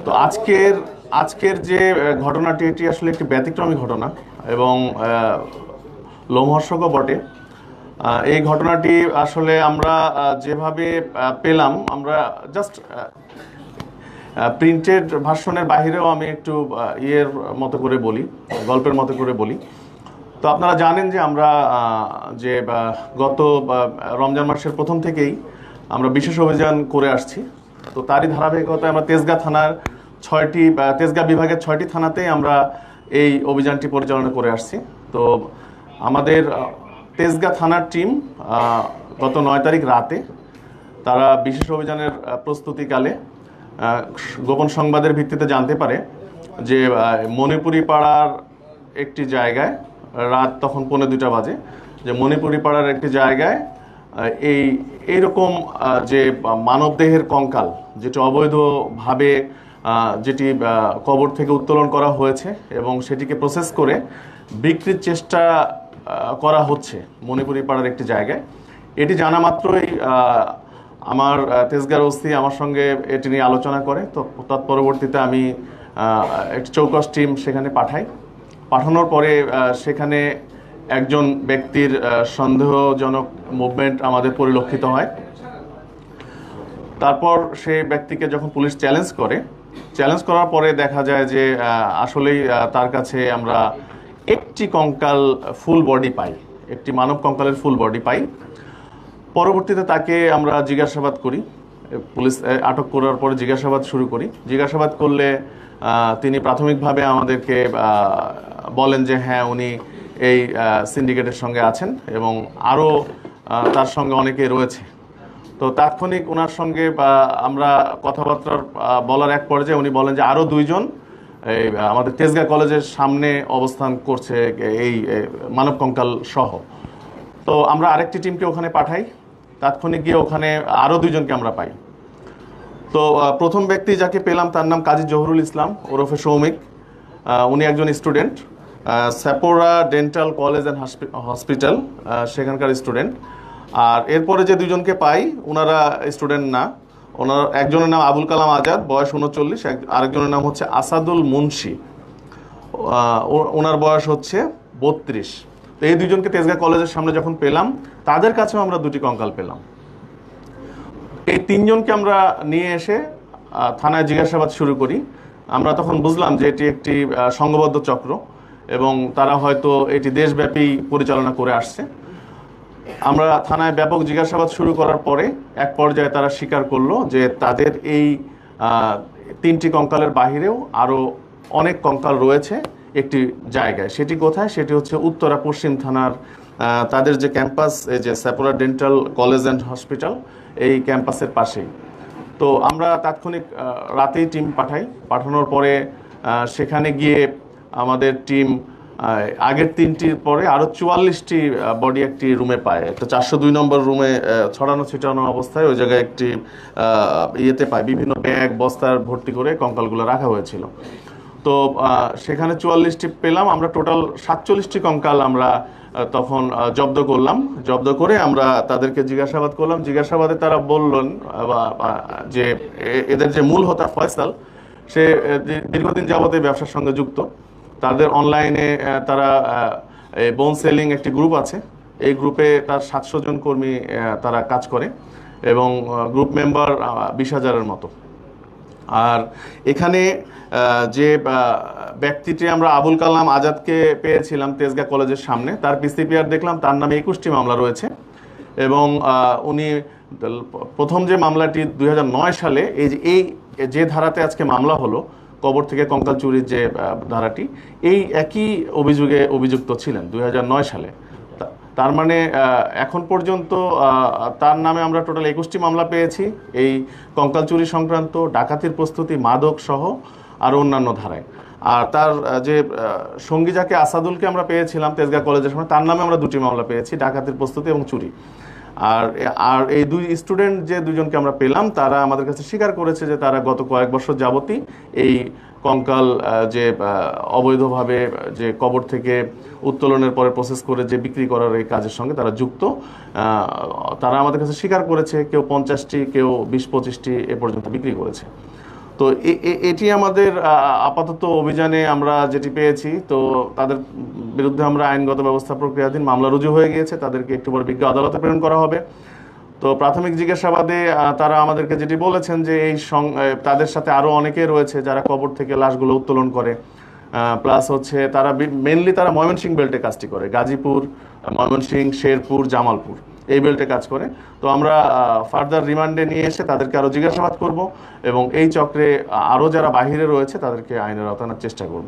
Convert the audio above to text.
তো আজকের যে ঘটনাটি, এটি আসলে একটি ব্যতিক্রমী ঘটনা এবং লোমহর্ষকও বটে। এই ঘটনাটি আসলে আমরা যেভাবে পেলাম, আমরা জাস্ট প্রিন্টেড ভার্সনের বাহিরেও আমি একটু ইয়ের মতো করে বলি, গল্পের মতো করে বলি। তো আপনারা জানেন যে আমরা যে গত রমজান মাসের প্রথম থেকেই আমরা বিশেষ অভিযান করে আসছি। তো তারই ধারাবাহিকতায় আমরা তেজগাঁ বিভাগের 6টি থানাতেই আমরা এই অভিযানটি পরিচালনা করে আসছি। তো আমাদের তেজগাঁ থানার টিম গত 9 তারিখ রাতে তারা বিশেষ অভিযানের প্রস্তুতিকালে গোপন সংবাদের ভিত্তিতে জানতে পারে যে মণিপুরি পাড়ার একটি জায়গায়, রাত তখন 1:45 বাজে, যে মণিপুরি পাড়ার একটি জায়গায় এইরকম যে মানবদেহের কঙ্কাল, যেটি অবৈধভাবে যেটি কবর থেকে উত্তোলন করা হয়েছে এবং সেটিকে প্রসেস করে বিক্রির চেষ্টা করা হচ্ছে মণিপুরি পাড়ার একটি জায়গায়। এটি জানা মাত্রই আমার তেজগাঁর ওসি আমার সঙ্গে এটি নিয়ে আলোচনা করে। তো তৎপরবর্তীতে আমি একটি চৌকস টিম সেখানে পাঠানোর পরে সেখানে একজন ব্যক্তির সন্দেহজনক মুভমেন্ট আমাদের পরিলক্ষিত হয়। তারপর সেই ব্যক্তিকে যখন পুলিশ চ্যালেঞ্জ করার পরে দেখা যায় যে আসলেই তার কাছে আমরা একটি কঙ্কাল ফুল বডি পাই, একটি মানব কঙ্কালের ফুল বডি পাই। পরবর্তীতে তাকে আমরা জিজ্ঞাসাবাদ করি, পুলিশ আটক করার পরে জিজ্ঞাসাবাদ শুরু করি। জিজ্ঞাসাবাদ করলে তিনি প্রাথমিকভাবে আমাদেরকে বলেন যে হ্যাঁ, উনি এই সিন্ডিকেটের সঙ্গে আছেন এবং আরও তার সঙ্গে অনেকে রয়েছে। তো তাৎক্ষণিক ওনার সঙ্গে আমরা কথাবার্তা বলার এক পর্যায়ে উনি বলেন যে আরও 2 জন এই আমাদের তেজগাঁ কলেজের সামনে অবস্থান করছে এই মানব কঙ্কাল সহ। তো আমরা আরেকটি টিমকে ওখানে পাঠাই। তাৎক্ষণিক গিয়ে ওখানে আরও 2 জনকে আমরা পাই। তো প্রথম ব্যক্তি যাকে পেলাম তার নাম কাজী জহুরুল ইসলাম ওরফে সৌমিক। উনি একজন স্টুডেন্ট, স্যাপোরা ডেন্টাল কলেজ অ্যান্ড হসপিটাল সেখানকার স্টুডেন্ট। আর এরপরে যে 2 জনকে পাই ওনারা স্টুডেন্ট না। একজনের নাম আবুল কালাম আজাদ, বয়স 39, আরেকজনের নাম হচ্ছে আসাদুল মুন্সি, ওনার বয়স হচ্ছে 32। তো এই 2 জনকে তেজগাঁ কলেজের সামনে যখন পেলাম, তাদের কাছেও আমরা 2টি কঙ্কাল পেলাম। এই 3 জনকে আমরা নিয়ে এসে থানায় জিজ্ঞাসাবাদ শুরু করি। আমরা তখন বুঝলাম যে এটি একটি সংঘবদ্ধ চক্র এবং তারা হয়তো এটি দেশব্যাপী পরিচালনা করে আসছে। আমরা থানায় ব্যাপক জিজ্ঞাসাবাদ শুরু করার পরে এক পর্যায়ে তারা স্বীকার করলো যে তাদের এই 3টি কঙ্কালের বাহিরেও আরও অনেক কঙ্কাল রয়েছে একটি জায়গায়। সেটি কোথায়? সেটি হচ্ছে উত্তরা পশ্চিম থানার তাদের যে ক্যাম্পাস, এই যে স্যাপোরা ডেন্টাল কলেজ অ্যান্ড হসপিটাল, এই ক্যাম্পাসের পাশেই। তো আমরা তাৎক্ষণিক রাতেই টিম পাঠানোর পরে সেখানে গিয়ে আমাদের টিম আগের 3টির পরে আরও 44টি বডি একটি রুমে পায়। একটা 402 নম্বর রুমে ছড়ানো ছিটানো অবস্থায় ওই জায়গায় একটি ইয়েতে পায়, বিভিন্ন ব্যাগ বস্তার ভর্তি করে কঙ্কালগুলো রাখা হয়েছিল। তো সেখানে 44টি পেলাম। আমরা টোটাল 47টি কঙ্কাল আমরা তখন জব্দ করে আমরা তাদেরকে জিজ্ঞাসাবাদ করলাম। জিজ্ঞাসাবাদে তারা বললেন যে এদের যে মূল হোতা ফয়সাল, সে দীর্ঘদিন যাবত এই ব্যবসার সঙ্গে যুক্ত। তাদের অনলাইনে তারা বোন সেলিং একটি গ্রুপ আছে, এই গ্রুপে তার 700 জন কর্মী তারা কাজ করে এবং গ্রুপ মেম্বার 20,000-এর মতো। আর এখানে যে ব্যক্তিটি আমরা আবুল কালাম আজাদকে পেয়েছিলাম তেজগাঁ কলেজের সামনে, তার পিসিপিআর দেখলাম, তার নামে 21টি মামলা রয়েছে এবং উনি প্রথম যে মামলাটি 2009 সালে এই যে ধারাতে আজকে মামলা হলো, কবর থেকে কঙ্কাল চুরির যে ধারাটি, এই একই অভিযোগে অভিযুক্ত ছিলেন 2009 সালে। তার মানে এখন পর্যন্ত তার নামে আমরা টোটাল 21টি মামলা পেয়েছি এই কঙ্কাল চুরি সংক্রান্ত, ডাকাতির প্রস্তুতি, মাদক সহ আর অন্যান্য ধারায়। আর তার যে সঙ্গী যাকে আসাদুলকে আমরা পেয়েছিলাম তেজগাঁ কলেজের সময়, তার নামে আমরা 2টি মামলা পেয়েছি, ডাকাতির প্রস্তুতি এবং চুরি। আর এই 2 স্টুডেন্ট যে 2 জনকে আমরা পেলাম, তারা আমাদের কাছে স্বীকার করেছে যে তারা গত কয়েক বছর যাবতই এই কঙ্কাল যে অবৈধভাবে যে কবর থেকে উত্তোলনের পরে প্রসেস করে যে বিক্রি করার এই কাজের সঙ্গে তারা যুক্ত। তারা আমাদের কাছে স্বীকার করেছে, কেউ 50টি, কেউ 20-25টি এ পর্যন্ত বিক্রি করেছে। তো তো এটি আমাদের আপাতত অভিযানে আমরা যেটি পেয়েছি। তো তাদের বিরুদ্ধে আমরা আইনগত ব্যবস্থা প্রক্রিয়াধীন মামলা রুজু হয়ে গিয়েছে, তাদেরকে একটু পরে বিজ্ঞ আদালতে প্রেরণ করা হবে। তো প্রাথমিক জিজ্ঞাসাবাদে তারা আমাদেরকে যেটি বলেছেন যে তাদের সাথে আরও অনেকে রয়েছে যারা কবর থেকে লাশগুলো উত্তোলন করে, প্লাস হচ্ছে তারা মেনলি তারা ময়মনসিংহ বেল্টে কাজটি করে, গাজীপুর, ময়মনসিংহ, শেরপুর, জামালপুর এই বেল্টে কাজ করে। তো আমরা ফার্দার রিমান্ডে নিয়ে এসে তাদেরকে আরও জিজ্ঞাসাবাদ করব এবং এই চক্রে আরও যারা বাহিরে রয়েছে তাদেরকে আইনের আওতায় আনার চেষ্টা করব।